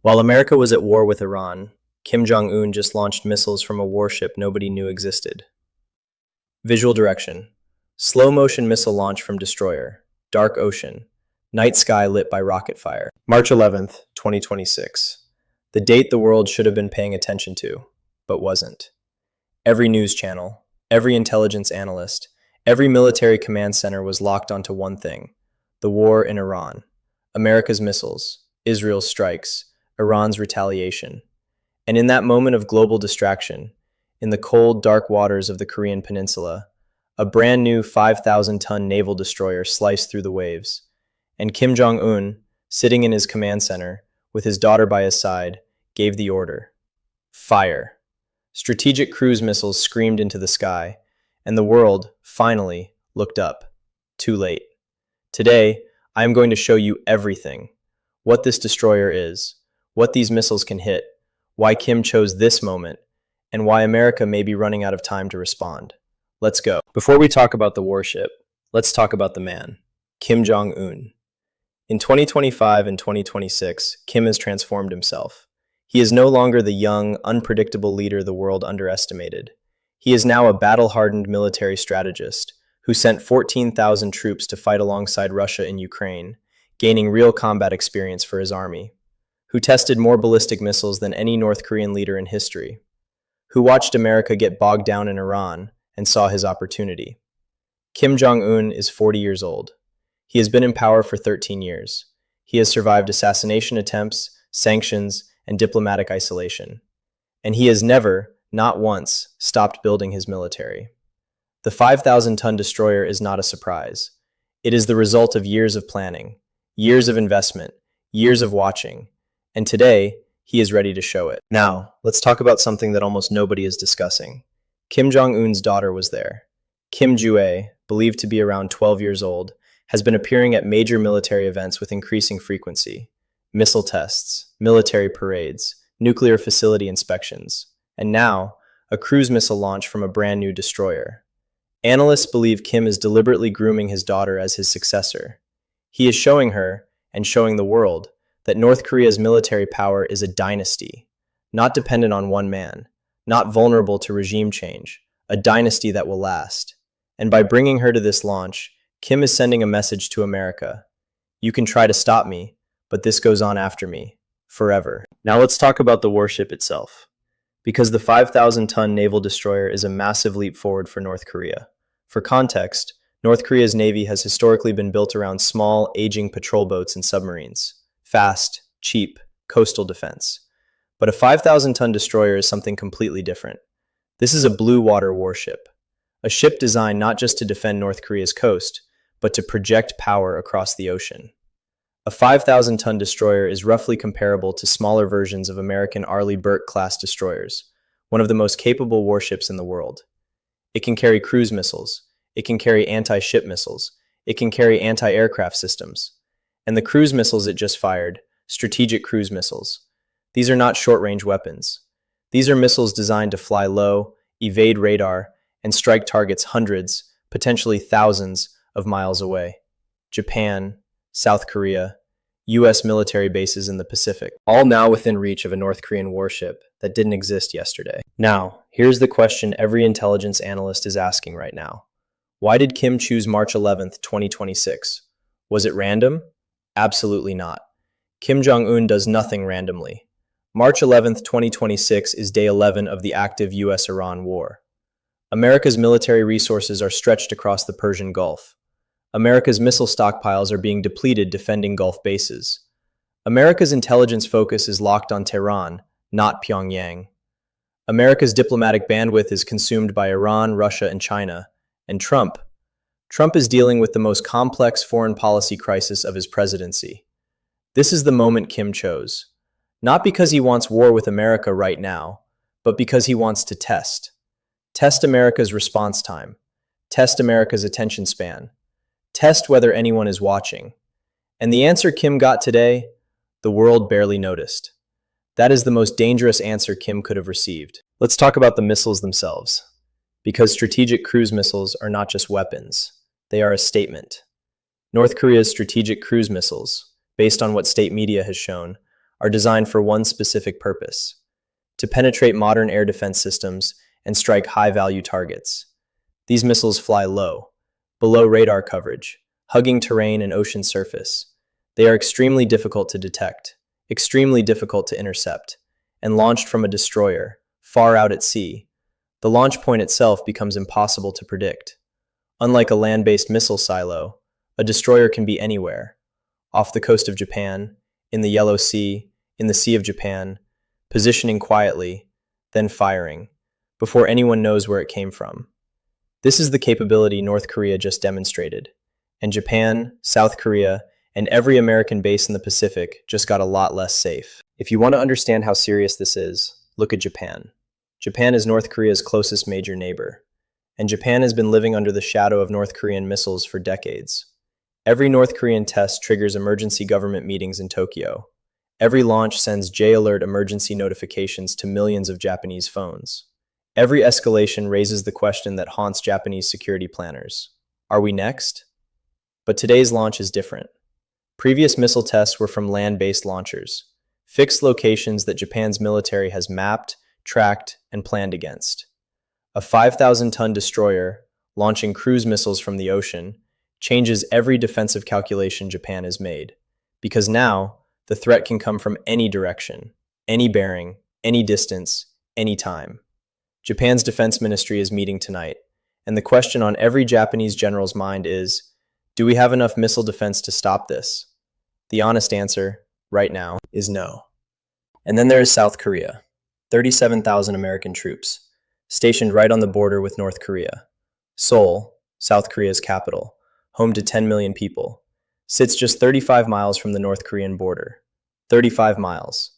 While America was at war with Iran, Kim Jong-un just launched missiles from a warship nobody knew existed. Visual direction. Slow motion missile launch from destroyer. Dark ocean. Night sky lit by rocket fire. March 11th, 2026. The date the world should have been paying attention to, but wasn't. Every news channel, every intelligence analyst, every military command center was locked onto one thing: the war in Iran. America's missiles, Israel's strikes, Iran's retaliation. And in that moment of global distraction, in the cold, dark waters of the Korean Peninsula, a brand new 5,000-ton naval destroyer sliced through the waves. And Kim Jong-un, sitting in his command center, with his daughter by his side, gave the order. Fire. Strategic cruise missiles screamed into the sky, and the world, finally, looked up. Too late. Today, I am going to show you everything. What this destroyer is, what these missiles can hit, why Kim chose this moment, and why America may be running out of time to respond. Let's go. Before we talk about the warship, let's talk about the man, Kim Jong-un. In 2025 and 2026, Kim has transformed himself. He is no longer the young, unpredictable leader the world underestimated. He is now a battle-hardened military strategist who sent 14,000 troops to fight alongside Russia in Ukraine, gaining real combat experience for his army, who tested more ballistic missiles than any North Korean leader in history, who watched America get bogged down in Iran and saw his opportunity. Kim Jong-un is 40 years old. He has been in power for 13 years. He has survived assassination attempts, sanctions, and diplomatic isolation. And he has never, not once, stopped building his military. The 5,000-ton destroyer is not a surprise. It is the result of years of planning, years of investment, years of watching, and today, he is ready to show it. Now, let's talk about something that almost nobody is discussing. Kim Jong-un's daughter was there. Kim Ju-ae, believed to be around 12 years old, has been appearing at major military events with increasing frequency. Missile tests, military parades, nuclear facility inspections, and now, a cruise missile launch from a brand new destroyer. Analysts believe Kim is deliberately grooming his daughter as his successor. He is showing her, and showing the world, that North Korea's military power is a dynasty, not dependent on one man, not vulnerable to regime change, a dynasty that will last. And by bringing her to this launch, Kim is sending a message to America. You can try to stop me, but this goes on after me, forever. Now let's talk about the warship itself. Because the 5,000-ton naval destroyer is a massive leap forward for North Korea. For context, North Korea's navy has historically been built around small, aging patrol boats and submarines. Fast, cheap, coastal defense. But a 5,000-ton destroyer is something completely different. This is a blue water warship. A ship designed not just to defend North Korea's coast, but to project power across the ocean. A 5,000-ton destroyer is roughly comparable to smaller versions of American Arleigh Burke-class destroyers, one of the most capable warships in the world. It can carry cruise missiles. It can carry anti-ship missiles. It can carry anti-aircraft systems. And the cruise missiles it just fired, strategic cruise missiles. These are not short-range weapons. These are missiles designed to fly low, evade radar, and strike targets hundreds, potentially thousands, of miles away. Japan, South Korea, US military bases in the Pacific, all now within reach of a North Korean warship that didn't exist yesterday. Now, here's the question every intelligence analyst is asking right now. Why did Kim choose March 11th, 2026? Was it random? Absolutely not. Kim Jong-un does nothing randomly. March 11th, 2026 is day 11 of the active US-Iran war. America's military resources are stretched across the Persian Gulf. America's missile stockpiles are being depleted defending Gulf bases. America's intelligence focus is locked on Tehran, not Pyongyang. America's diplomatic bandwidth is consumed by Iran, Russia, and China. And Trump is dealing with the most complex foreign policy crisis of his presidency. This is the moment Kim chose. Not because he wants war with America right now, but because he wants to test. Test America's response time. Test America's attention span. Test whether anyone is watching. And the answer Kim got today, the world barely noticed. That is the most dangerous answer Kim could have received. Let's talk about the missiles themselves. Because strategic cruise missiles are not just weapons. They are a statement. North Korea's strategic cruise missiles, based on what state media has shown, are designed for one specific purpose: to penetrate modern air defense systems and strike high-value targets. These missiles fly low, below radar coverage, hugging terrain and ocean surface. They are extremely difficult to detect, extremely difficult to intercept, and launched from a destroyer, far out at sea. The launch point itself becomes impossible to predict. Unlike a land-based missile silo, a destroyer can be anywhere: off the coast of Japan, in the Yellow Sea, in the Sea of Japan, positioning quietly, then firing, before anyone knows where it came from. This is the capability North Korea just demonstrated, and Japan, South Korea, and every American base in the Pacific just got a lot less safe. If you want to understand how serious this is, look at Japan. Japan is North Korea's closest major neighbor, and Japan has been living under the shadow of North Korean missiles for decades. Every North Korean test triggers emergency government meetings in Tokyo. Every launch sends J-alert emergency notifications to millions of Japanese phones. Every escalation raises the question that haunts Japanese security planners: are we next? But today's launch is different. Previous missile tests were from land-based launchers, fixed locations that Japan's military has mapped, tracked, and planned against. A 5,000-ton destroyer, launching cruise missiles from the ocean, changes every defensive calculation Japan has made, because now the threat can come from any direction, any bearing, any distance, any time. Japan's defense ministry is meeting tonight, and the question on every Japanese general's mind is, do we have enough missile defense to stop this? The honest answer, right now, is no. And then there is South Korea, 37,000 American troops, stationed right on the border with North Korea. Seoul, South Korea's capital, home to 10 million people, sits just 35 miles from the North Korean border. 35 miles.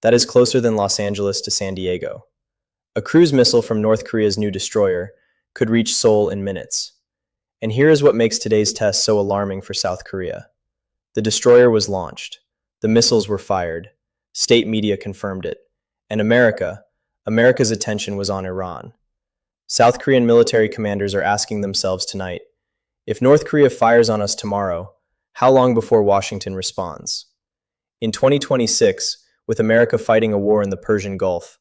That is closer than Los Angeles to San Diego. A cruise missile from North Korea's new destroyer could reach Seoul in minutes. And here is what makes today's test so alarming for South Korea. The destroyer was launched. The missiles were fired. State media confirmed it. And America's attention was on Iran. South Korean military commanders are asking themselves tonight, if North Korea fires on us tomorrow, how long before Washington responds? In 2026, with America fighting a war in the Persian Gulf,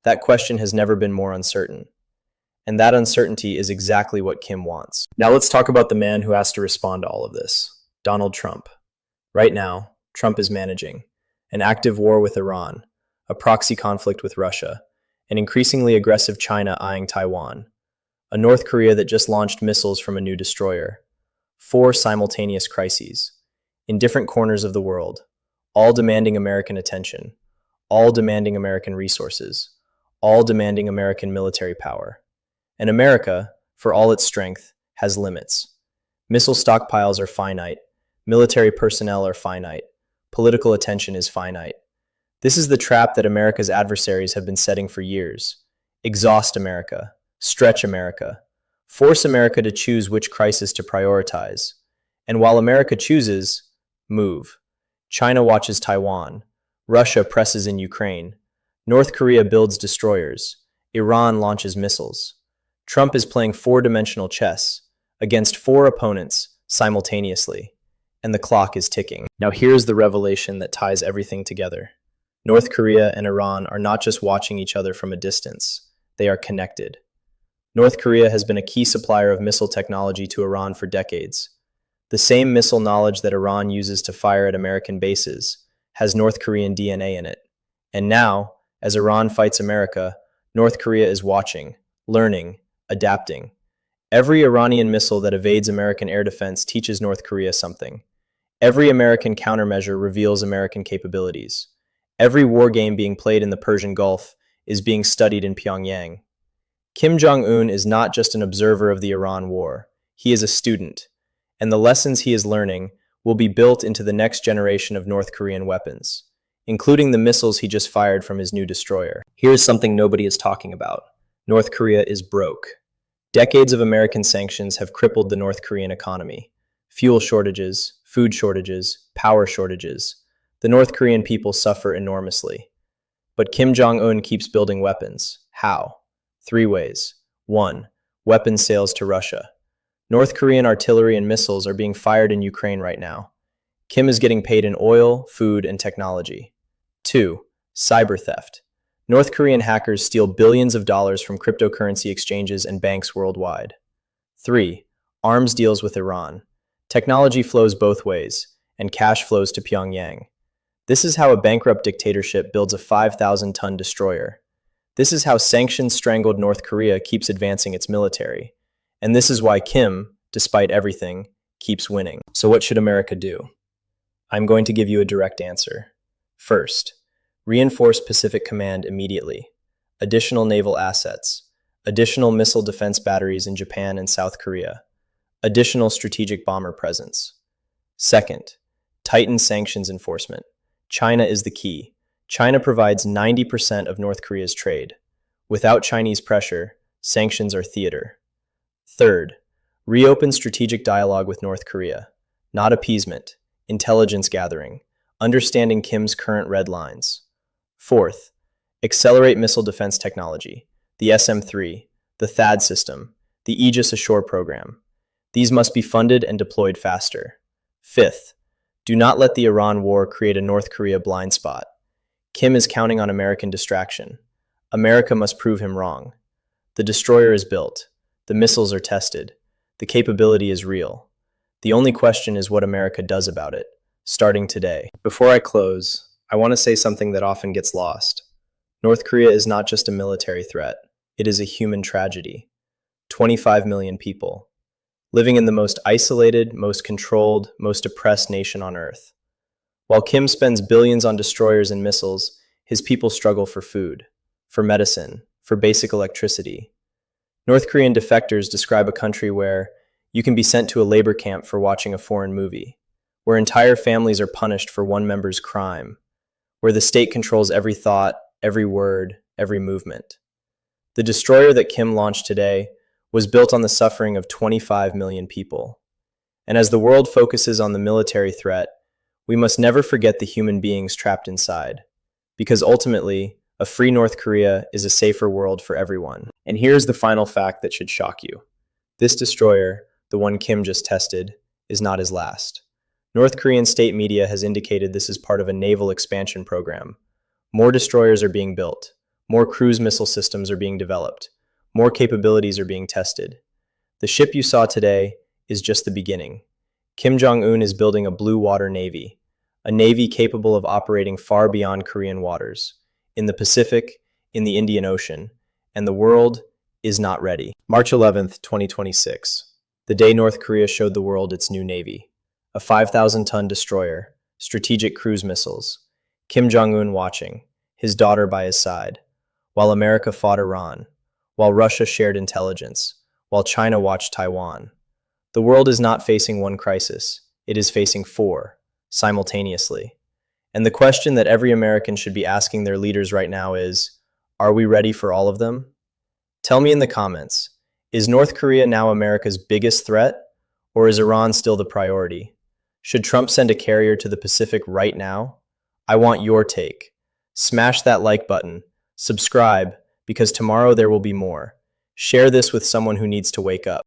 that question has never been more uncertain. And that uncertainty is exactly what Kim wants. Now let's talk about the man who has to respond to all of this: Donald Trump. Right now, Trump is managing an active war with Iran, a proxy conflict with Russia, an increasingly aggressive China eyeing Taiwan, a North Korea that just launched missiles from a new destroyer. 4 simultaneous crises, in different corners of the world, all demanding American attention, all demanding American resources, all demanding American military power. And America, for all its strength, has limits. Missile stockpiles are finite, military personnel are finite, political attention is finite. This is the trap that America's adversaries have been setting for years. Exhaust America, stretch America, force America to choose which crisis to prioritize. And while America chooses, move. China watches Taiwan, Russia presses in Ukraine, North Korea builds destroyers, Iran launches missiles. Trump is playing 4-dimensional chess against 4 opponents simultaneously, and the clock is ticking. Now here's the revelation that ties everything together. North Korea and Iran are not just watching each other from a distance, they are connected. North Korea has been a key supplier of missile technology to Iran for decades. The same missile knowledge that Iran uses to fire at American bases has North Korean DNA in it. And now, as Iran fights America, North Korea is watching, learning, adapting. Every Iranian missile that evades American air defense teaches North Korea something. Every American countermeasure reveals American capabilities. Every war game being played in the Persian Gulf is being studied in Pyongyang. Kim Jong-un is not just an observer of the Iran war. He is a student, and the lessons he is learning will be built into the next generation of North Korean weapons, including the missiles he just fired from his new destroyer. Here's something nobody is talking about. North Korea is broke. Decades of American sanctions have crippled the North Korean economy. Fuel shortages, food shortages, power shortages. The North Korean people suffer enormously. But Kim Jong-un keeps building weapons. How? 3 ways. 1. Weapons sales to Russia. North Korean artillery and missiles are being fired in Ukraine right now. Kim is getting paid in oil, food, and technology. 2. Cyber theft. North Korean hackers steal billions of dollars from cryptocurrency exchanges and banks worldwide. 3. Arms deals with Iran. Technology flows both ways, and cash flows to Pyongyang. This is how a bankrupt dictatorship builds a 5,000-ton destroyer. This is how sanctions-strangled North Korea keeps advancing its military. And this is why Kim, despite everything, keeps winning. So what should America do? I'm going to give you a direct answer. First, reinforce Pacific Command immediately. Additional naval assets. Additional missile defense batteries in Japan and South Korea. Additional strategic bomber presence. Second, tighten sanctions enforcement. China is the key. China provides 90% of North Korea's trade. Without Chinese pressure, sanctions are theater. Third, reopen strategic dialogue with North Korea. Not appeasement, intelligence gathering, understanding Kim's current red lines. Fourth, accelerate missile defense technology. The SM-3, the THAAD system, the Aegis Ashore program. These must be funded and deployed faster. Fifth, do not let the Iran war create a North Korea blind spot. Kim is counting on American distraction. America must prove him wrong. The destroyer is built. The missiles are tested. The capability is real. The only question is what America does about it, starting today. Before I close, I want to say something that often gets lost. North Korea is not just a military threat. It is a human tragedy. 25 million people, living in the most isolated, most controlled, most oppressed nation on earth. While Kim spends billions on destroyers and missiles, his people struggle for food, for medicine, for basic electricity. North Korean defectors describe a country where you can be sent to a labor camp for watching a foreign movie, where entire families are punished for one member's crime, where the state controls every thought, every word, every movement. The destroyer that Kim launched today was built on the suffering of 25 million people. And as the world focuses on the military threat, we must never forget the human beings trapped inside. Because ultimately, a free North Korea is a safer world for everyone. And here's the final fact that should shock you. This destroyer, the one Kim just tested, is not his last. North Korean state media has indicated this is part of a naval expansion program. More destroyers are being built. More cruise missile systems are being developed. More capabilities are being tested. The ship you saw today is just the beginning. Kim Jong-un is building a blue water navy, a navy capable of operating far beyond Korean waters, in the Pacific, in the Indian Ocean, and the world is not ready. March 11th, 2026, the day North Korea showed the world its new navy. A 5,000-ton destroyer, strategic cruise missiles, Kim Jong-un watching, his daughter by his side, while America fought Iran, while Russia shared intelligence, while China watched Taiwan. The world is not facing one crisis, it is facing four, simultaneously. And the question that every American should be asking their leaders right now is, are we ready for all of them? Tell me in the comments, is North Korea now America's biggest threat, or is Iran still the priority? Should Trump send a carrier to the Pacific right now? I want your take. Smash that like button, subscribe, because tomorrow there will be more. Share this with someone who needs to wake up.